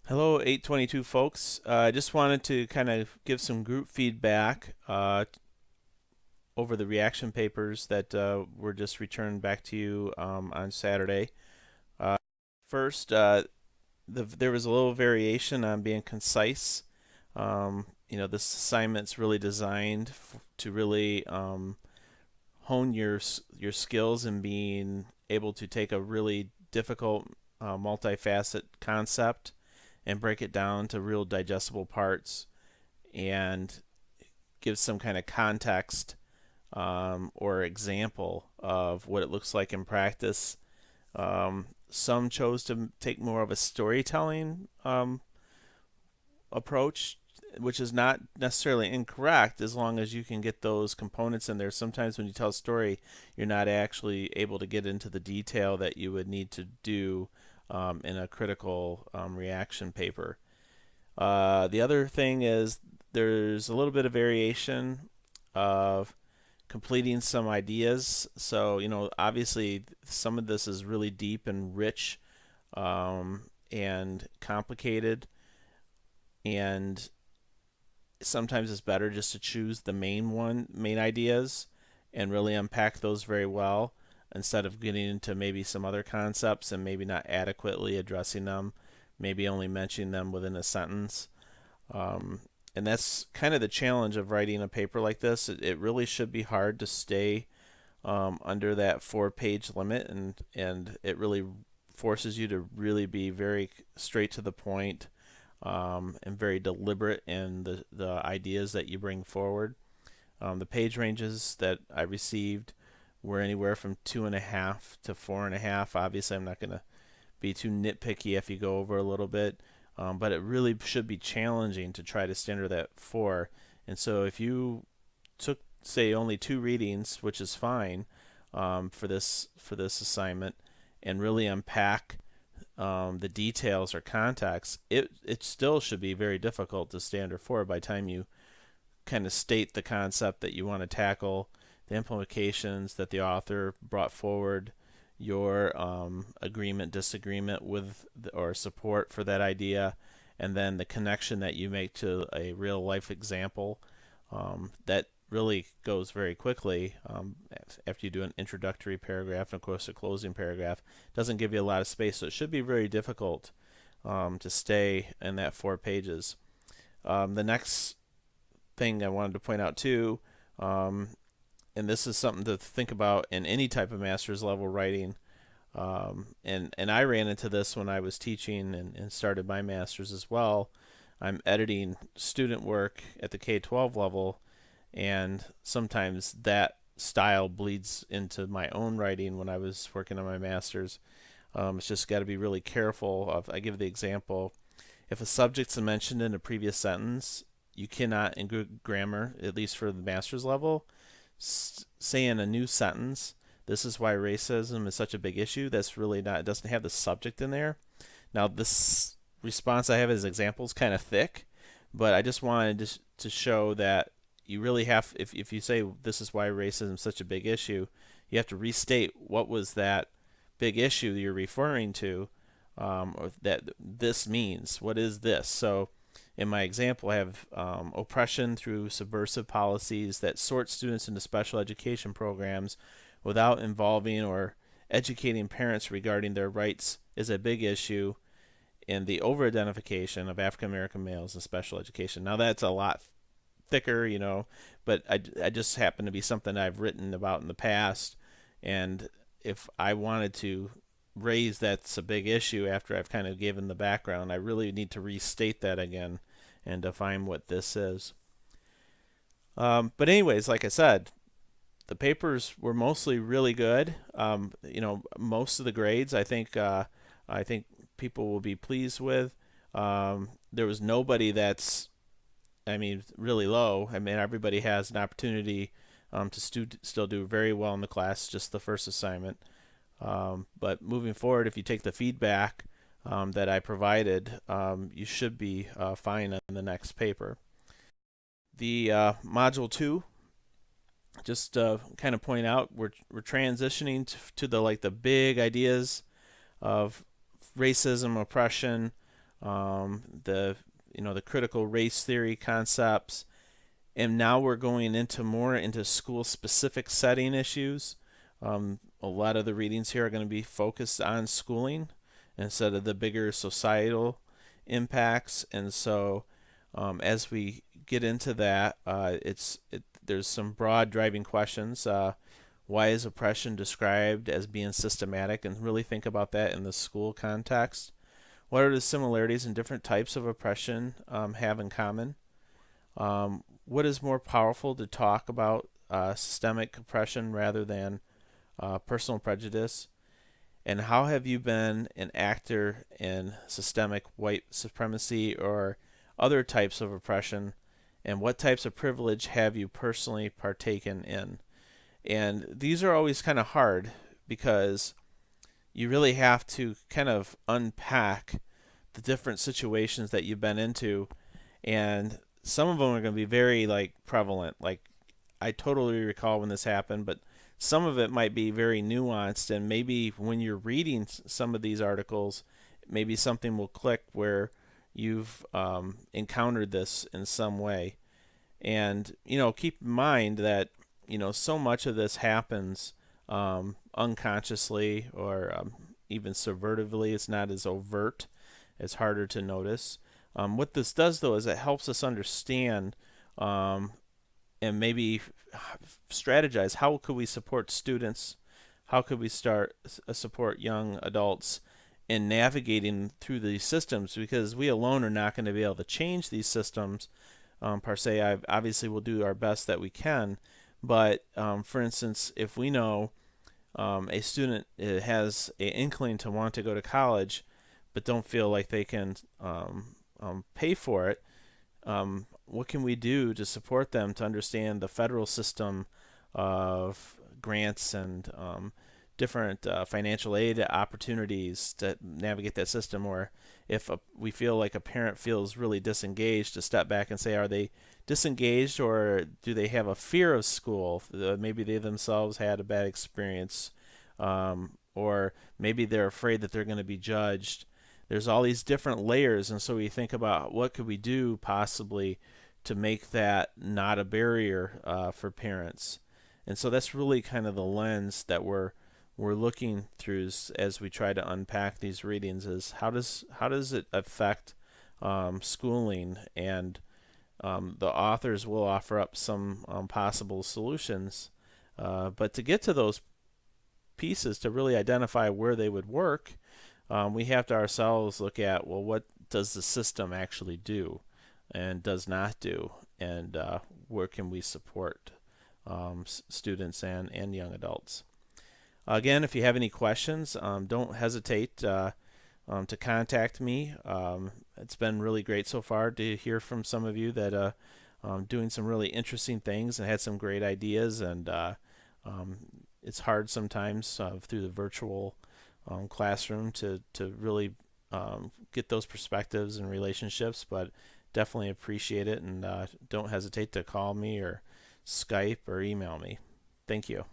Hello, 822 folks. I just wanted to kind of give some group feedback over the reaction papers that were just returned back to you on Saturday. Uh, First, there was a little variation on being concise. This assignment's really designed to really hone your skills in being able to take a really difficult, multifaceted concept and break it down to real digestible parts and give some kind of context or example of what it looks like in practice. Some chose to take more of a storytelling approach, which is not necessarily incorrect as long as you can get those components in there. Sometimes when you tell a story, you're not actually able to get into the detail that you would need to do in a critical reaction paper. The other thing is there's a little bit of variation of completing some ideas. So, obviously some of this is really deep and rich and complicated, and sometimes it's better just to choose the main ideas and really unpack those very well instead of getting into maybe some other concepts and maybe not adequately addressing them, maybe only mentioning them within a sentence. Um, and that's kind of the challenge of writing a paper like this. It really should be hard to stay under that 4-page limit, and it really forces you to really be very straight to the point and very deliberate in the ideas that you bring forward. The page ranges that I received were anywhere from 2.5 to 4.5. Obviously, I'm not going to be too nitpicky if you go over a little bit, but it really should be challenging to try to stay under that 4. And so if you took, say, only 2 readings, which is fine for this assignment, and really unpack the details or context, it still should be very difficult to stay under 4 by the time you kind of state the concept that you want to tackle, the implications that the author brought forward, your agreement, disagreement with, or support for that idea, and then the connection that you make to a real life example. That really goes very quickly after you do an introductory paragraph, and of course a closing paragraph. Doesn't give you a lot of space, so it should be very difficult to stay in that 4 pages. The next thing I wanted to point out too, and this is something to think about in any type of master's level writing, and I ran into this when I was teaching and started my master's as well. I'm editing student work at the K-12 level, and sometimes that style bleeds into my own writing when I was working on my master's. It's just got to be really careful of. I give the example: if a subject's mentioned in a previous sentence, you cannot, in good grammar, at least for the master's level, say in a new sentence, "This is why racism is such a big issue." That's really not. It doesn't have the subject in there. Now, this response I have as examples kind of thick, but I just wanted to show that you really have, if you say this is why racism is such a big issue, you have to restate what was that big issue you're referring to, or that this means. What is this? So in my example, I have oppression through subversive policies that sort students into special education programs without involving or educating parents regarding their rights is a big issue in the over-identification of African American males in special education. Now that's a lot thicker, but I just happen to be something I've written about in the past, and if I wanted to raise that's a big issue after I've kind of given the background, I really need to restate that again and define what this is. But anyways, like I said, the papers were mostly really good. Most of the grades I think people will be pleased with. There was nobody that's, I mean, really low. I mean, everybody has an opportunity to still do very well in the class, just the first assignment. But moving forward, if you take the feedback that I provided, you should be fine on the next paper. The module 2, just kind of point out, we're transitioning to the big ideas of racism, oppression, the critical race theory concepts, and now we're going into more into school specific setting issues. A lot of the readings here are going to be focused on schooling instead of the bigger societal impacts. And so, as we get into that, there's some broad driving questions. Why is oppression described as being systematic? And really think about that in the school context. What are the similarities and different types of oppression have in common? What is more powerful to talk about systemic oppression rather than personal prejudice? And how have you been an actor in systemic white supremacy or other types of oppression? And what types of privilege have you personally partaken in? And these are always kind of hard because you really have to kind of unpack the different situations that you've been into, and some of them are going to be very like prevalent. Like I totally recall when this happened, but some of it might be very nuanced, and maybe when you're reading some of these articles, maybe something will click where you've encountered this in some way. And keep in mind that so much of this happens unconsciously or even subvertively. It's not as overt. It's harder to notice. What this does, though, is it helps us understand and maybe strategize how could we support students, how could we support young adults in navigating through these systems, because we alone are not going to be able to change these systems per se. Obviously, we'll do our best that we can, but for instance, if we know a student has an inkling to want to go to college but don't feel like they can pay for it, what can we do to support them to understand the federal system of grants and different financial aid opportunities to navigate that system? Or if we feel like a parent feels really disengaged, to step back and say, are they disengaged or do they have a fear of school? Maybe they themselves had a bad experience, or maybe they're afraid that they're going to be judged. There's all these different layers, and so we think about what could we do possibly to make that not a barrier for parents. And so that's really kind of the lens that we're looking through as we try to unpack these readings, is how does it affect schooling? And the authors will offer up some possible solutions, but to get to those pieces, to really identify where they would work, we have to ourselves look at, well, what does the system actually do and does not do, and where can we support students and young adults. Again, if you have any questions, don't hesitate to contact me. It's been really great so far to hear from some of you that doing some really interesting things and had some great ideas, and it's hard sometimes through the virtual classroom to really get those perspectives and relationships, but definitely appreciate it, and don't hesitate to call me or Skype or email me. Thank you.